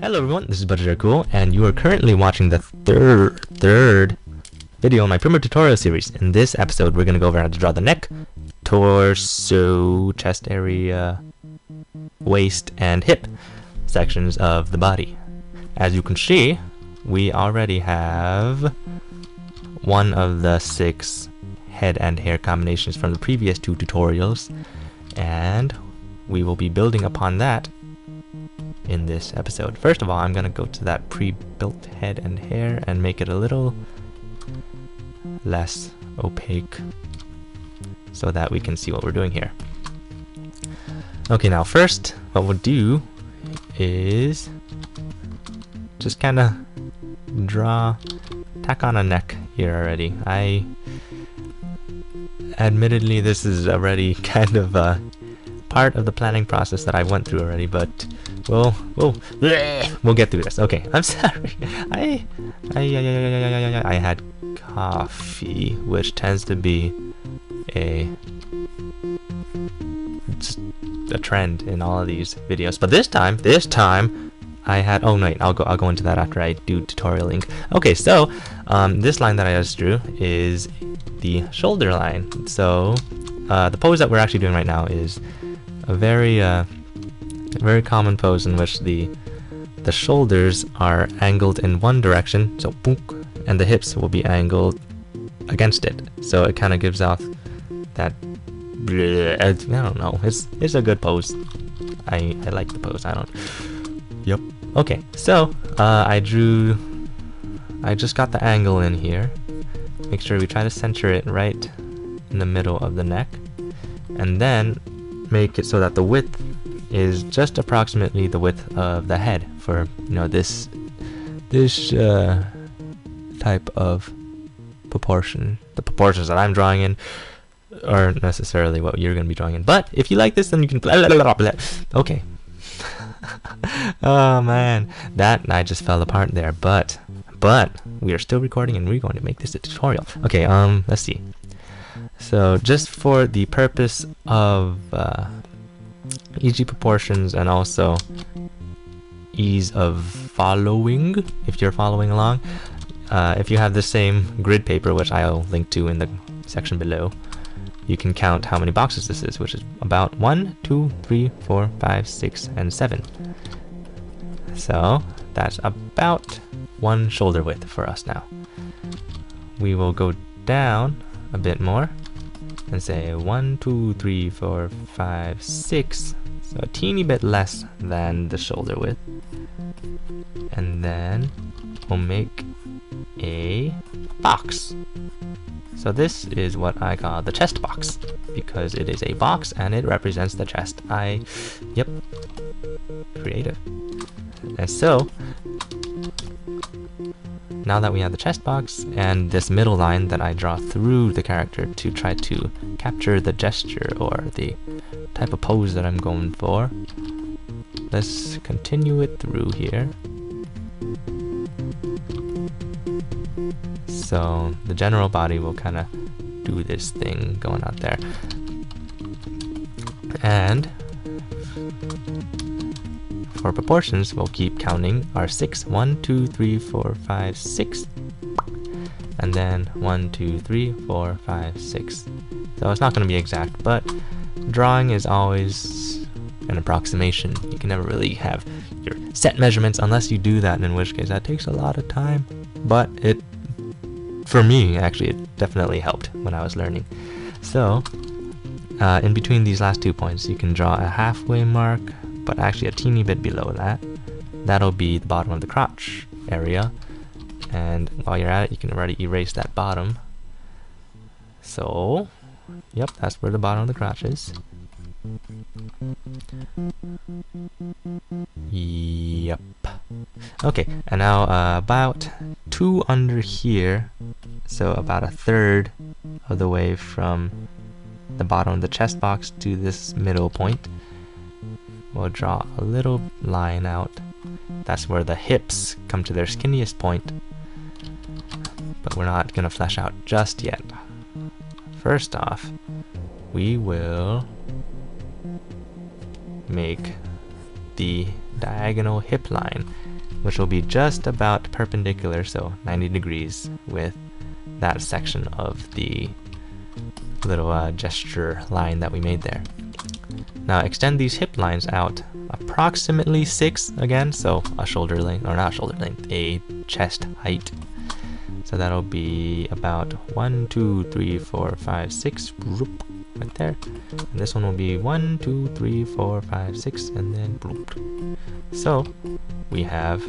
Hello everyone, this is BudgetJarCool, and you are currently watching the third video in my primer tutorial series. In this episode, we're going to go over how to draw the neck, torso, chest area, waist, and hip sections of the body. As you can see, we already have one of the 6 head and hair combinations from the previous 2 tutorials, and we will be building upon that in this episode. First of all, I'm gonna go to that pre-built head and hair and make it a little less opaque so that we can see what we're doing here. Okay, now first what we'll do is just kind of tack on a neck here already. Admittedly, this is already kind of part of the planning process that I went through already, but we'll get through this. Okay, I'm sorry. I had coffee, which tends to be a trend in all of these videos. But this time I had. Oh wait, I'll go into that after I do tutorialing. Okay, so this line that I just drew is the shoulder line. So the pose that we're actually doing right now is a very common pose in which the shoulders are angled in one direction, so boonk, and the hips will be angled against it. So it kind of gives off that I don't know. It's a good pose. I like the pose. Yep. Okay. So I just got the angle in here. Make sure we try to center it right in the middle of the neck, and then make it so that the width is just approximately the width of the head for, you know, this type of proportion. The proportions that I'm drawing in aren't necessarily what you're going to be drawing in, but if you like this, then you can okay. Oh man, that I just fell apart there, but we are still recording and we're going to make this a tutorial. Okay, let's see. So just for the purpose of easy proportions and also ease of following, if you're following along, if you have the same grid paper, which I'll link to in the section below, you can count how many boxes this is, which is about 1, 2, 3, 4, 5, 6, and 7. So that's about 1 shoulder width for us now. We will go down a bit more and say 1, 2, 3, 4, 5, 6, so a teeny bit less than the shoulder width, and then we'll make a box. So this is what I call the chest box, because it is a box and it represents the chest. Yep, creative. And so now that we have the chest box and this middle line that I draw through the character to try to capture the gesture or the type of pose that I'm going for, let's continue it through here. So the general body will kind of do this thing going out there. And for proportions, we'll keep counting our 6. 1, 2, 3, 4, 5, 6. And then 1, 2, 3, 4, 5, 6. So it's not going to be exact, but drawing is always an approximation. You can never really have your set measurements unless you do that, in which case that takes a lot of time. But for me, actually, it definitely helped when I was learning. So in between these last 2 points, you can draw a halfway mark, but actually a teeny bit below that. That'll be the bottom of the crotch area, and while you're at it, you can already erase that bottom. So yep, that's where the bottom of the crotch is. Yep. Okay, and now about 2 under here, so about 1/3 of the way from the bottom of the chest box to this middle point. We'll draw a little line out. That's where the hips come to their skinniest point, but we're not going to flesh out just yet. First off, we will make the diagonal hip line. which will be just about perpendicular, so 90 degrees with that section of the little gesture line that we made there. Now extend these hip lines out approximately 6 again, so a shoulder length, or not shoulder length, a chest height. So that'll be about 1, 2, 3, 4, 5, 6, right there. And this one will be 1, 2, 3, 4, 5, 6, and then bloop. So we have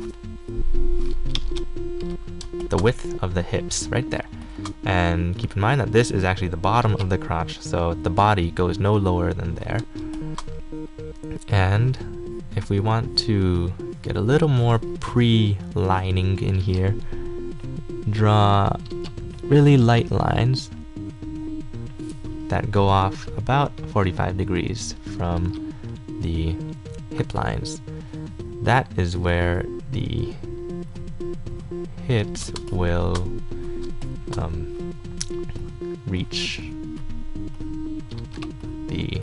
the width of the hips right there. And keep in mind that this is actually the bottom of the crotch, so the body goes no lower than there. And if we want to get a little more pre-lining in here, draw really light lines that go off about 45 degrees from the hip lines. That is where the hips will reach the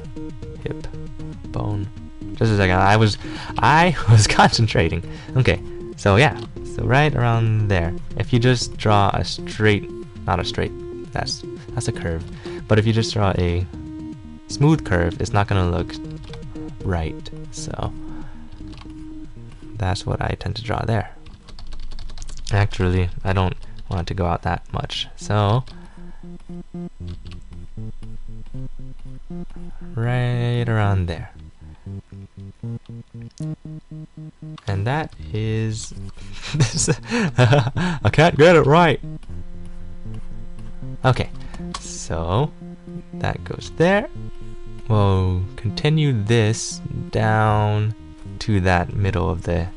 hip bone. Just a second, I was concentrating. Okay, so yeah, so right around there. If you just draw a straight, not a straight, that's a curve. But if you just draw a smooth curve, it's not gonna look right. So that's what I tend to draw there. Actually, I don't want it to go out that much, so right around there. And that is this. I can't get it right. Okay, so that goes there. We'll continue this down to that middle of the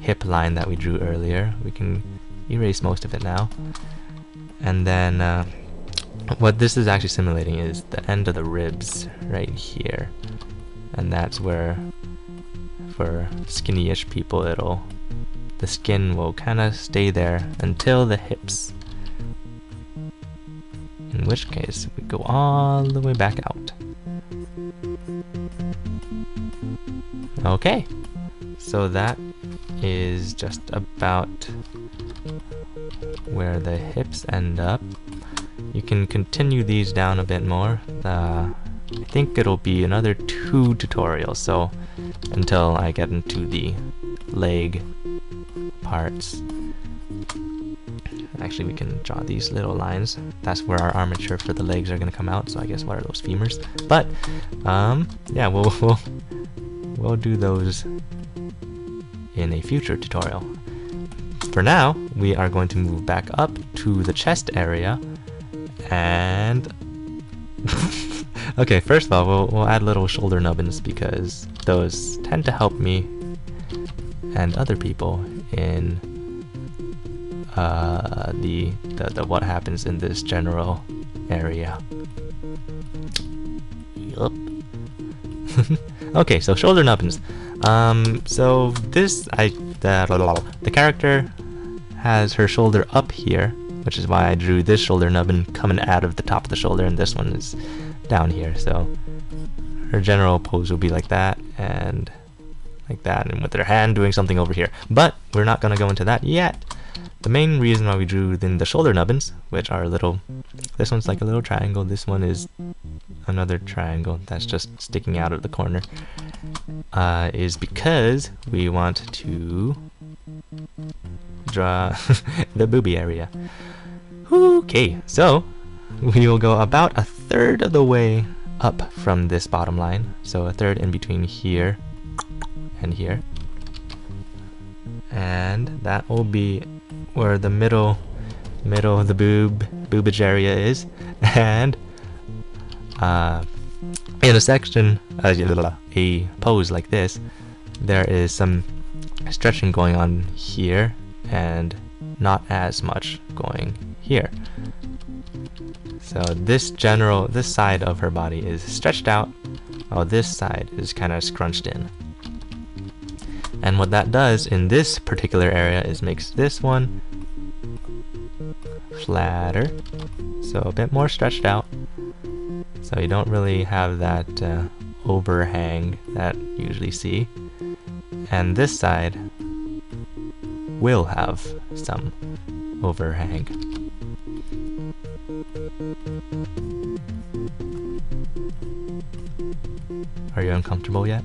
hip line that we drew earlier. We can erase most of it now. And then what this is actually simulating is the end of the ribs right here. And that's where, for skinny-ish people, the skin will kind of stay there until the hips. In which case, we go all the way back out. Okay, so that is just about where the hips end up. You can continue these down a bit more. I think it'll be another 2 tutorials, so until I get into the leg parts. Actually, we can draw these little lines. That's where our armature for the legs are going to come out, so I guess what are those, femurs? But yeah, we'll do those in a future tutorial. For now, we are going to move back up to the chest area, and okay, first of all, we'll add little shoulder nubbins because those tend to help me and other people in the what happens in this general area. Yup. Okay, so shoulder nubbins. So this the character has her shoulder up here, which is why I drew this shoulder nubbin coming out of the top of the shoulder, and this one is down here. So her general pose will be like that, and like that, and with her hand doing something over here. But we're not gonna go into that yet. The main reason why we drew then the shoulder nubbins, which are little, this one's like a little triangle, this one is another triangle that's just sticking out of the corner, is because we want to draw the boobie area. Okay, so we will go about 1/3 of the way up from this bottom line, so 1/3 in between here and here, and that will be where the middle of the boobage area is. And in a section, a pose like this, there is some stretching going on here and not as much going here. So this side of her body is stretched out, while this side is kind of scrunched in. And what that does in this particular area is makes this one flatter, so a bit more stretched out, so you don't really have that overhang that you usually see. And this side will have some overhang. Are you uncomfortable yet?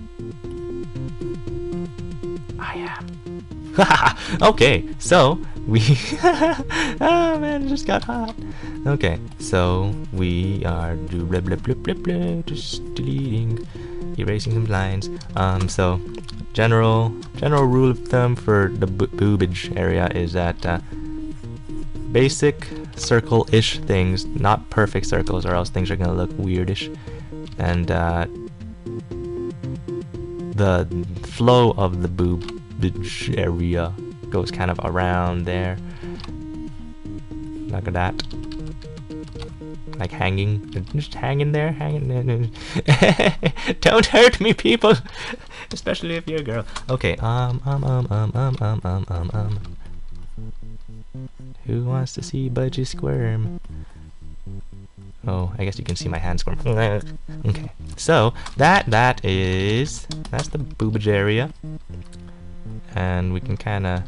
I am. Okay, so we oh man, it just got hot. Okay, so we are blah blah blah blah blah, just deleting, erasing some lines. So general rule of thumb for the boobage area is that basic circle-ish things, not perfect circles, or else things are gonna look weirdish, and the flow of the boobage area goes kind of around there. Look at that. Like hanging, just hanging there, hanging there. Don't hurt me, people, especially if you're a girl. Okay, who wants to see Budgie squirm? Oh, I guess you can see my hand squirm. Okay, so that's the boobage area, and we can kind of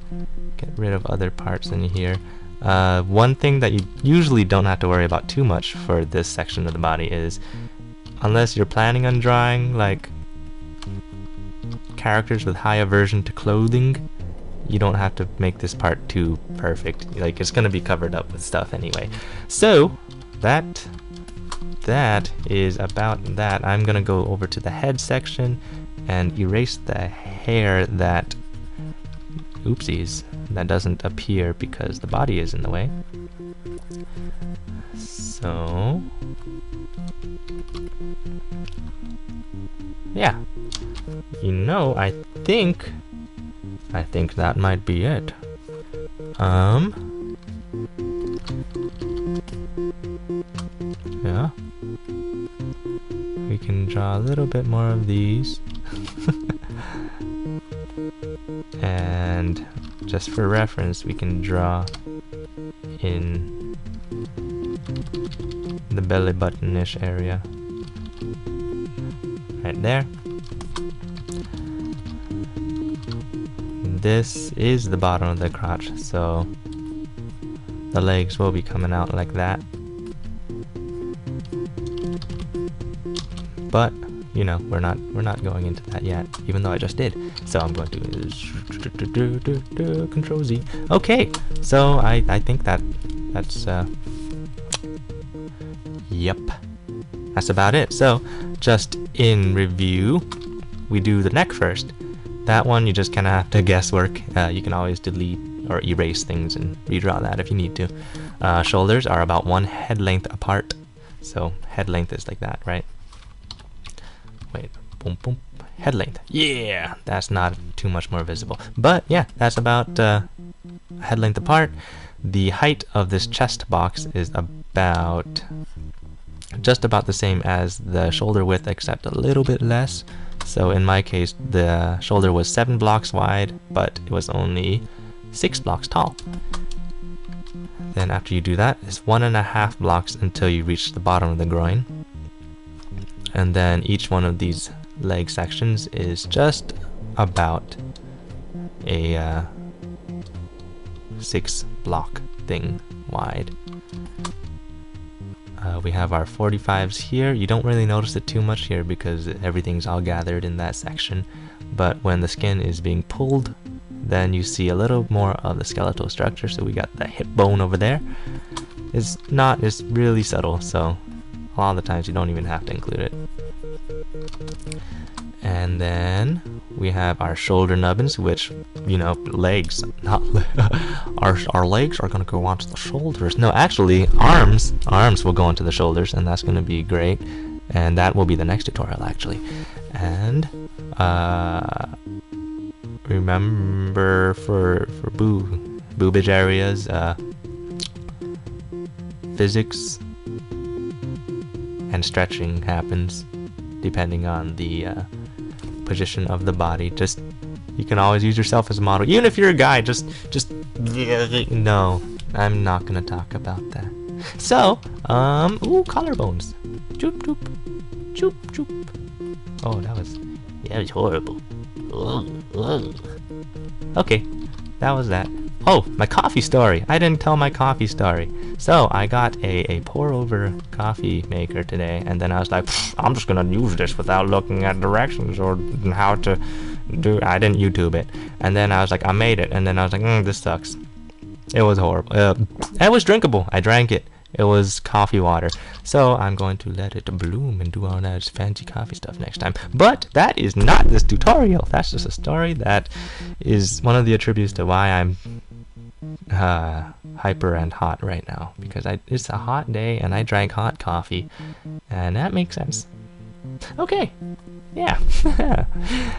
get rid of other parts in here. One thing that you usually don't have to worry about too much for this section of the body is, unless you're planning on drawing like characters with high aversion to clothing, you don't have to make this part too perfect. Like, it's gonna be covered up with stuff anyway. So that is about that. I'm gonna go over to the head section and erase the hair that, oopsies, that doesn't appear because the body is in the way. So yeah, you know, I think that might be it. Yeah, we can draw a little bit more of these. And just for reference, we can draw in the belly button-ish area right there. This is the bottom of the crotch, so the legs will be coming out like that. But you know, we're not going into that yet, even though I just did. So I'm going to Control Z. Okay, so I think that's yep, that's about it. So just in review, we do the neck first. That one you just kind of have to guesswork. You can always delete or erase things and redraw that if you need to. Shoulders are about 1 head length apart, so head length is like that, right? Wait, boom, boom, head length. Yeah, that's not too much more visible. But yeah, that's about head length apart. The height of this chest box is about just about the same as the shoulder width, except a little bit less. So in my case, the shoulder was 7 blocks wide, but it was only 6 blocks tall. Then after you do that, it's 1.5 blocks until you reach the bottom of the groin. And then each one of these leg sections is just about a 6 block thing wide. We have our 45s here. You don't really notice it too much here because everything's all gathered in that section. But when the skin is being pulled, then you see a little more of the skeletal structure. So we got the hip bone over there. It's really subtle, so a lot of the times you don't even have to include it. And then we have our shoulder nubbins, which, you know, legs, not our legs are gonna go onto the shoulders. No, actually, arms will go onto the shoulders, and that's gonna be great. And that will be the next tutorial, actually. And remember for boobage areas, physics and stretching happens depending on the position of the body. Just, you can always use yourself as a model, even if you're a guy. Just no, I'm not gonna talk about that. So ooh, collarbones. Choop choop choop choop. Oh, that was horrible. Okay, that was that. Oh, my coffee story. I didn't tell my coffee story. So I got a pour over coffee maker today, and then I was like, I'm just gonna use this without looking at directions or how to do. I didn't YouTube it, and then I was like, I made it, and then I was like, this sucks. It was horrible. It was drinkable. I drank it. It was coffee water. So I'm going to let it bloom and do all that fancy coffee stuff next time. But that is not this tutorial. That's just a story that is one of the attributes to why I'm hyper and hot right now, because it's a hot day and I drank hot coffee, and that makes sense. Okay, yeah.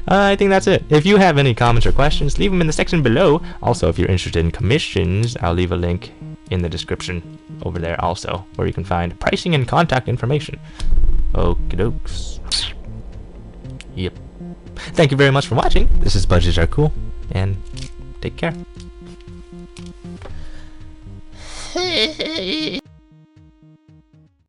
I think that's it. If you have any comments or questions, leave them in the section below. Also, if you're interested in commissions, I'll leave a link in the description over there also, where you can find pricing and contact information. Okie dokes. Yep. Thank you very much for watching. This is Budgets Are Cool, and take care.